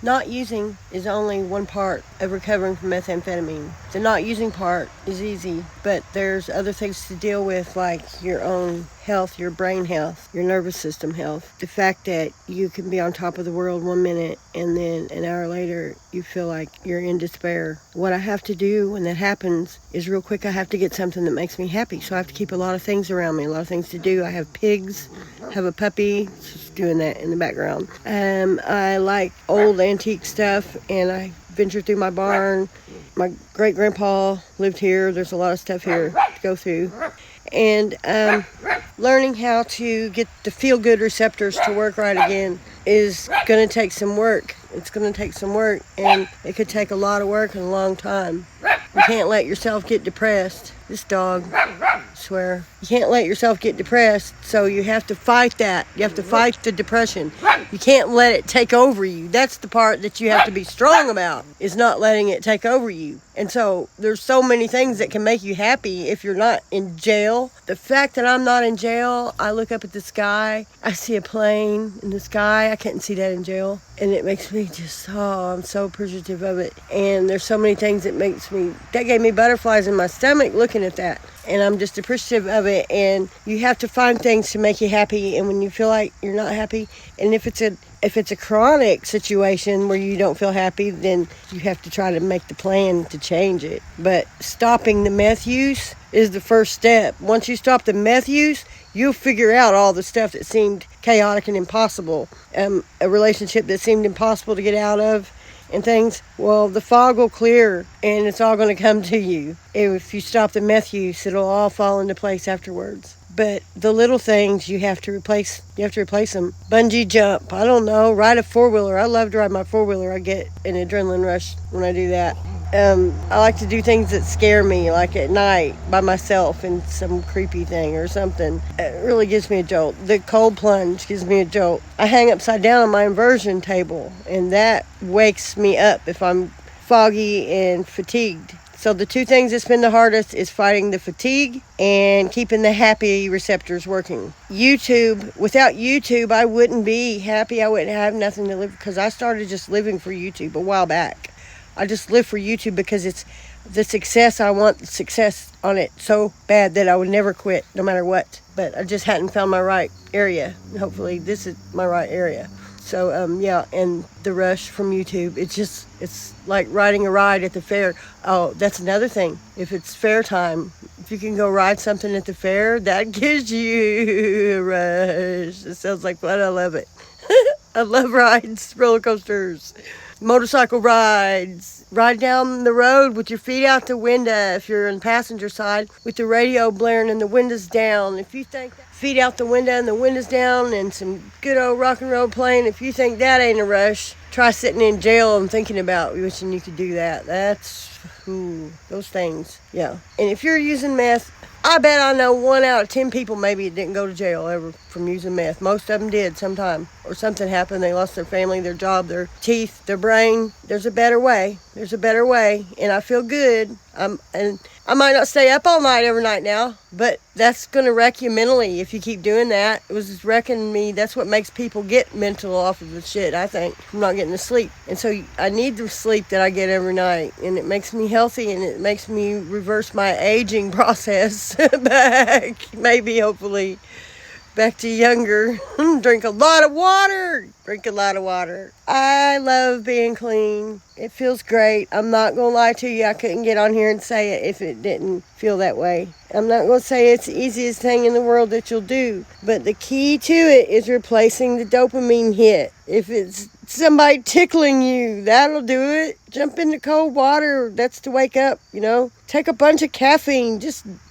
Not using is only one part of recovering from methamphetamine. The not using part is easy, but there's other things to deal with, like your own health, your brain health, your nervous system health. The fact that you can be on top of the world 1 minute and then an hour later you feel like you're in despair. What I have to do when that happens is real quick I have to get something that makes me happy. So I have to keep a lot of things around me, a lot of things to do. I have pigs, have a puppy, just doing that in the background. I like old antique stuff, and I venture through my barn. My great-grandpa lived here. There's a lot of stuff here to go through. And learning how to get the feel-good receptors to work right again is going to take some work. It's going to take some work, and it could take a lot of work and a long time. You can't let yourself get depressed. This dog, I swear. You can't let yourself get depressed, so you have to fight that. You have to fight the depression. You can't let it take over you. That's the part that you have to be strong about, is not letting it take over you. And so there's so many things that can make you happy if you're not in jail. The fact that I'm not in jail, I look up at the sky, I see a plane in the sky. I couldn't see that in jail. And it makes me just, I'm so appreciative of it. And there's so many things that gave me butterflies in my stomach looking at that. And I'm just appreciative of it. And you have to find things to make you happy. And when you feel like you're not happy, and if it's a chronic situation where you don't feel happy, then you have to try to make the plan to change it. But stopping the meth use is the first step. Once you stop the meth use, you'll figure out all the stuff that seemed chaotic and impossible. A relationship that seemed impossible to get out of and things. Well, the fog will clear and it's all going to come to you. If you stop the meth use, it'll all fall into place afterwards. But the little things you have to replace them. Bungee jump, I don't know, ride a four-wheeler. I love to ride my four-wheeler. I get an adrenaline rush when I do that. I like to do things that scare me, like at night by myself in some creepy thing or something. It really gives me a jolt. The cold plunge gives me a jolt. I hang upside down on my inversion table, and that wakes me up if I'm foggy and fatigued. So the two things that's been the hardest is fighting the fatigue and keeping the happy receptors working. Without YouTube, I wouldn't be happy. I wouldn't have nothing to live, because I started just living for YouTube a while back. I just live for YouTube because it's the success. I want the success on it so bad that I would never quit no matter what. But I just hadn't found my right area. Hopefully this is my right area. So, and the rush from YouTube, it's like riding a ride at the fair. Oh, that's another thing. If it's fair time, if you can go ride something at the fair, that gives you a rush. It sounds like fun. I love it. I love rides, roller coasters, motorcycle rides. Ride down the road with your feet out the window if you're on the passenger side, with the radio blaring and the windows down. If you think that, feet out the window and the windows down and some good old rock and roll playing, if you think that ain't a rush, try sitting in jail and thinking about wishing you could do that. That's, those things, yeah. And if you're using meth, I bet I know 1 out of 10 people maybe didn't go to jail ever from using meth. Most of them did sometime, or something happened. They lost their family, their job, their teeth, their brain. There's a better way. There's a better way, and I feel good. And I might not stay up all night every night now, but that's going to wreck you mentally if you keep doing that. It was wrecking me. That's what makes people get mental off of the shit, I think, from not getting to sleep. And so I need the sleep that I get every night, and it makes me healthy, and it makes me reverse my aging process back, maybe, hopefully, back to younger. Drink a lot of water. I love being clean. It feels great. I'm not going to lie to you. I couldn't get on here and say it if it didn't feel that way. I'm not going to say it's the easiest thing in the world that you'll do. But the key to it is replacing the dopamine hit. If it's somebody tickling you, that'll do it. Jump into cold water. That's to wake up, Take a bunch of caffeine.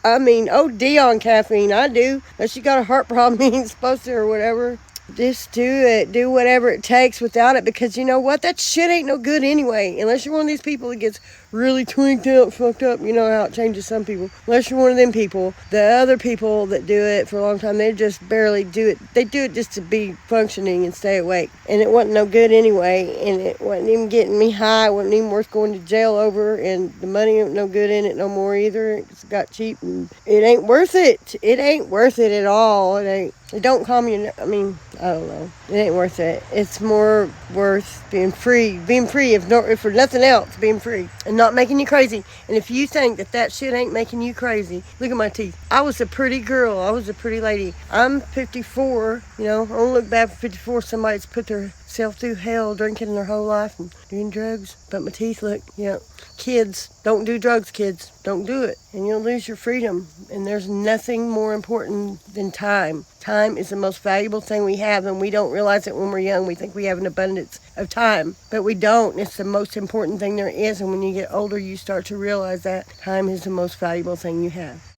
OD on caffeine. I do. Unless you got a heart problem, you ain't supposed to or whatever. Just do it. Do whatever it takes without it, because you know what? That shit ain't no good anyway. Unless you're one of these people that gets really twinked out, fucked up. You know how it changes some people. Unless you're one of them people. The other people that do it for a long time, they just barely do it. They do it just to be functioning and stay awake. And it wasn't no good anyway. And it wasn't even getting me high. It wasn't even worth going to jail over. And the money ain't no good in it no more either. It's got cheap and it ain't worth it. It ain't worth it at all. It ain't. It don't calm you. I mean, I don't know. It ain't worth it. It's more worth being free. Being free, if for nothing else, being free and not making you crazy. And if you think that shit ain't making you crazy, look at my teeth. I was a pretty girl. I was a pretty lady. I'm 54. You know, I don't look bad for 54. Somebody's put theirself through hell drinking their whole life and doing drugs. But my teeth look, Kids, don't do drugs, kids. Don't do it. And you'll lose your freedom. And there's nothing more important than time. Time is the most valuable thing we have, and we don't realize it when we're young. We think we have an abundance of time, but we don't. It's the most important thing there is, and when you get older, you start to realize that time is the most valuable thing you have.